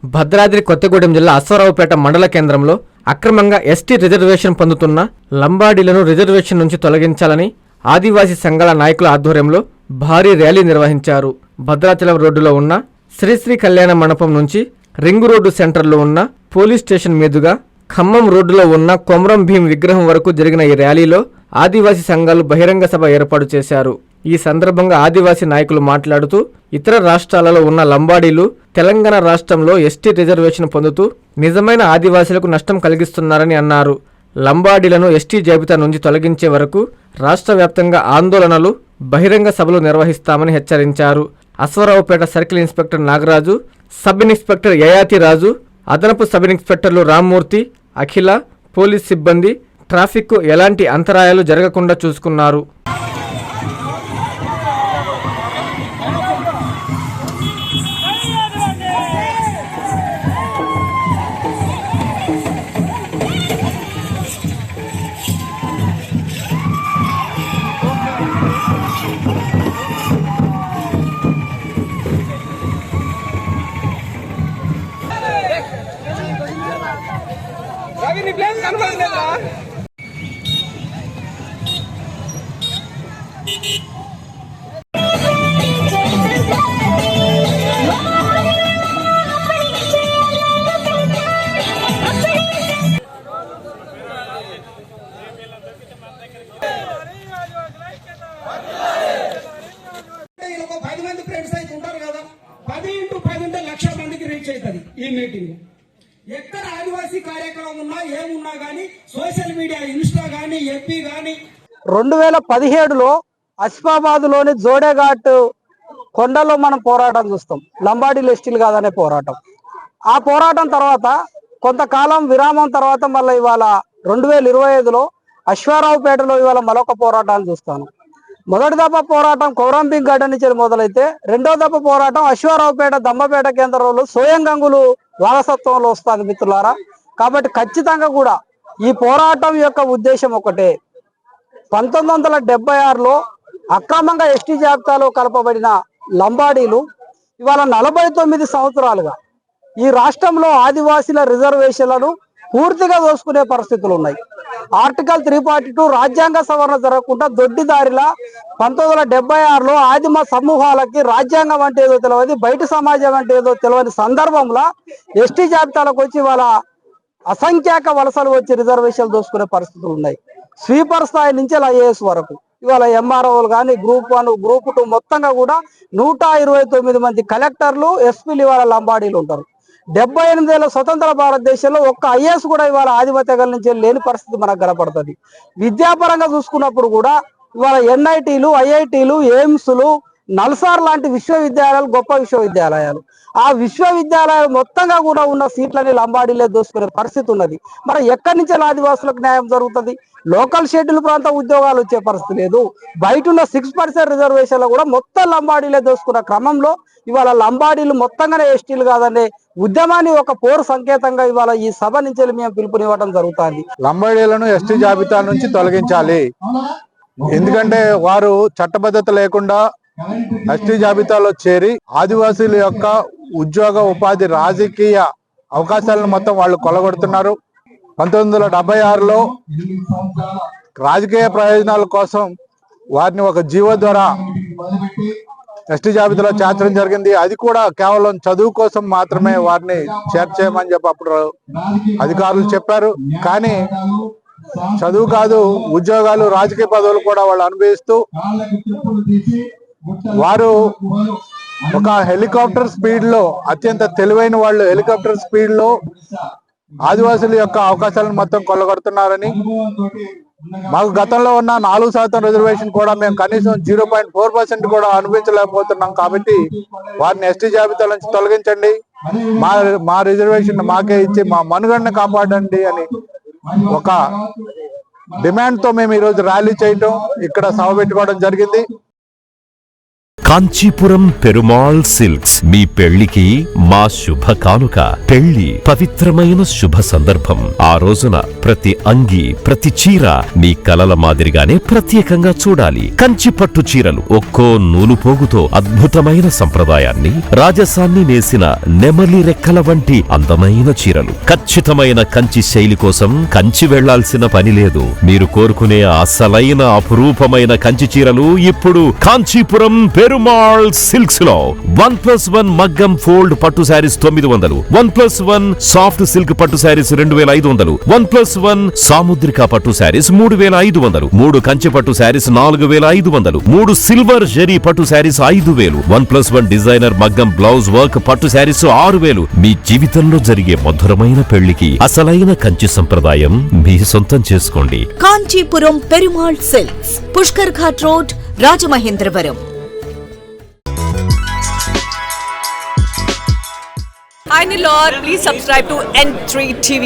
భద్రాద్రి కొత్తగూడెం జిల్లా అశ్వారావుపేట మండల కేంద్రంలో అక్రమంగా ఎస్టీ రిజర్వేషన్ పొందుతున్న లంబాడీలను రిజర్వేషన్ నుంచి తొలగించాలని ఆదివాసీ సంఘాల నాయకుల ఆధ్వర్యంలో భారీ ర్యాలీ నిర్వహించారు. భద్రాచలం రోడ్డులో ఉన్న శ్రీశ్రీ కళ్యాణ మండపం నుంచి రింగు రోడ్డు సెంటర్లో ఉన్న పోలీస్ స్టేషన్ మీదుగా ఖమ్మం రోడ్డులో ఉన్న కొమరం భీం విగ్రహం వరకు జరిగిన ఈ ర్యాలీలో ఆదివాసీ సంఘాలు బహిరంగ సభ ఏర్పాటు చేశారు. ఈ సందర్భంగా ఆదివాసీ నాయకులు మాట్లాడుతూ ఇతర రాష్ట్రాలలో ఉన్న లంబాడీలు తెలంగాణ రాష్ట్రంలో ఎస్టీ రిజర్వేషన్ పొందుతూ నిజమైన ఆదివాసీలకు నష్టం కలిగిస్తున్నారని అన్నారు. లంబాడీలను ఎస్టీ జాబితా నుంచి తొలగించే వరకు రాష్ట్ర వ్యాప్తంగా ఆందోళనలు, బహిరంగ సభలు నిర్వహిస్తామని హెచ్చరించారు. Aswaraopeta circle inspector Nagaraju, sub inspector Yayati Raju, అదనపు సబ్ ఇన్స్పెక్టర్లు రామ్మూర్తి, అఖిల, పోలీస్ సిబ్బంది ట్రాఫిక్కు ఎలాంటి అంతరాయాలు జరగకుండా చూసుకున్నారు. ఈ మీటింగ్ ఎక్కడ ఆదివాసీ కార్యక్రమం ఉన్నా ఏమున్నా గానీ సోషల్ మీడియా, ఇన్స్టా గానీ, ఎఫ్బీ గానీ 2017లో అస్ఫాబాద్లోని జోడేఘాట్ కొండలో మనం పోరాటం చూస్తాం. లంబాడీలు ఎస్టీలు కాదనే పోరాటం. ఆ పోరాటం తర్వాత కొంతకాలం విరామం తర్వాత మళ్ళీ ఇవాళ 2025లో అశ్వారావుపేటలో ఇవాళ మరొక పోరాటాన్ని చూస్తాను. మొదటి దఫా పోరాటం కొమరం భీం గడ్డ నుంచి మొదలైతే రెండో దఫా పోరాటం అశ్వారావుపేట దమ్మపేట కేంద్రంలో స్వయం గంగులు వారసత్వంలో వస్తుంది మిత్రులారా. కాబట్టి ఖచ్చితంగా కూడా ఈ పోరాటం యొక్క ఉద్దేశం ఒకటే. 1976లో అక్రమంగా ఎస్టీ జాబితాలో కలపబడిన లంబాడీలు ఇవాళ 49 సంవత్సరాలుగా ఈ రాష్ట్రంలో ఆదివాసీల రిజర్వేషన్లను పూర్తిగా దోసుకునే పరిస్థితులు ఉన్నాయి. ఆర్టికల్ 342 రాజ్యాంగ సవరణ జరగకుండా దొడ్డిదారిలా 1976లో ఆదిమ సమూహాలకి రాజ్యాంగం అంటే ఏదో తెలియదు, బయట సమాజం అంటే ఏదో తెలియని సందర్భంలో ఎస్టీ జాబితాలకు వచ్చి వాళ్ళ అసంఖ్యాక వలసలు వచ్చి రిజర్వేషన్లు దోసుకునే పరిస్థితులు ఉన్నాయి. స్వీపర్ స్థాయి నుంచి ఐఏఎస్ వరకు ఇవాళ ఎంఆర్ఓలు కానీ గ్రూప్ 1, గ్రూప్ 2 మొత్తంగా కూడా 129 మంది కలెక్టర్లు, ఎస్పీలు ఇవాళ లంబాడీలు ఉంటారు. 78 ఏళ్ల స్వతంత్ర భారతదేశంలో ఒక్క ఐఏఎస్ కూడా ఇవాళ ఆదిమ తెగల నుంచి లేని పరిస్థితి మనకు కనపడుతుంది. విద్యాపరంగా చూసుకున్నప్పుడు కూడా ఇవాళ ఎన్ఐటీలు, ఐఐటీలు, ఎయిమ్స్లు, నల్సార్ లాంటి విశ్వవిద్యాలయాలు గొప్ప విశ్వవిద్యాలయాలు. ఆ విశ్వవిద్యాలయాలు మొత్తంగా కూడా ఉన్న సీట్లని లంబాడీలే దోసుకునే పరిస్థితి ఉన్నది. మరి ఎక్కడి నుంచి ఆదివాసులకు న్యాయం జరుగుతుంది? లోకల్ షెడ్యూల్ ప్రాంత ఉద్యోగాలు వచ్చే పరిస్థితి లేదు. బయట ఉన్న 6% రిజర్వేషన్లు కూడా మొత్తం లంబాడీలే దోసుకున్న క్రమంలో ఇవాళ లంబాడీలు మొత్తంగానే ఎస్టీలు కాదనే ఉద్యమాన్ని ఒక పోరు సంకేతంగా ఇవాళ ఈ సభ నుంచి మేము పిలుపునివ్వడం జరుగుతుంది. లంబాడీలను ఎస్టీ జాబితా నుంచి తొలగించాలి. ఎందుకంటే వారు చట్టబద్ధత లేకుండా ఎస్టీ జాబితాలో చేరి ఆదివాసీల యొక్క ఉద్యోగ, ఉపాధి, రాజకీయ అవకాశాలను మొత్తం వాళ్ళు కొల్లగొడుతున్నారు. 1976లో రాజకీయ ప్రయోజనాల కోసం వారిని ఒక జీవో ద్వారా ఎస్టీ జాబితాలో చేర్చడం జరిగింది. అది కూడా కేవలం చదువు కోసం మాత్రమే వారిని చేర్చేయమని చెప్పి అప్పుడు అధికారులు చెప్పారు. కానీ చదువు కాదు, ఉద్యోగాలు, రాజకీయ పదవులు కూడా వాళ్ళు అనుభవిస్తూ వారు ఒక హెలికాప్టర్ స్పీడ్ లో, అత్యంత తెలివైన వాళ్ళు హెలికాప్టర్ స్పీడ్ లో ఆదివాసుల యొక్క అవకాశాలను మొత్తం కొల్లగొడుతున్నారని, మాకు గతంలో ఉన్న 4% రిజర్వేషన్ కూడా మేము కనీసం 0.4% కూడా అనుభవించలేకపోతున్నాం. కాబట్టి వారిని ఎస్టీ జాబితా నుంచి తొలగించండి, మా రిజర్వేషన్ మాకే ఇచ్చి మా మనుగడని కాపాడండి అని ఒక డిమాండ్ తో మేము ఈరోజు ర్యాలీ చేయటం, ఇక్కడ సభ పెట్టుకోవడం జరిగింది. కాంచీపురం పెరుమాళ్ సిల్క్స్ మీ పెళ్లికి మా శుభ కానుక. పెళ్లి పవిత్రమైన శుభ సందర్భం. ఆ రోజున ప్రతి అంగి, ప్రతి చీర మీ కలల మాదిరిగానే ప్రత్యేకంగా చూడాలి. కంచి పట్టు చీరలు ఒక్కో నూలు పోగుతో అద్భుతమైన సంప్రదాయాన్ని, రాజసాన్ని నేసిన నెమలి రెక్కల వంటి అందమైన చీరలు. ఖచ్చితమైన కంచి శైలి కోసం కంచి వెళ్లాల్సిన పని లేదు. మీరు కోరుకునే అసలైన అపురూపమైన కంచి చీరలు ఇప్పుడు కాంచీపురం పెరుమాళ్ సిల్క్స్ లో 1+1 మగ్గం ఫోల్డ్ పట్టు శారీస్ 900, 1+1 సాఫ్ట్ సిల్క్ పట్టు శారీస్ 2500, 1+1 సాముద్రిక పట్టు శారీస్ 3500, 3 కంచి పట్టు శారీస్ 4500, 3 సిల్వర్ జరీ పట్టు శారీస్ 5000, 1+1 డిజైనర్ మగ్గం బ్లౌజ్ వర్క్ పట్టు శారీస్ 6000. మీ జీవితంలో జరిగే మధురమైన పెళ్లికి అసలైన కంచి సంప్రదాయం మీ సొంతం చేసుకోండి. Kanchipuram Perumal silks, Pushkar ghat road, Rajamahendravaram. Hi Nilor, please subscribe to N3 TV.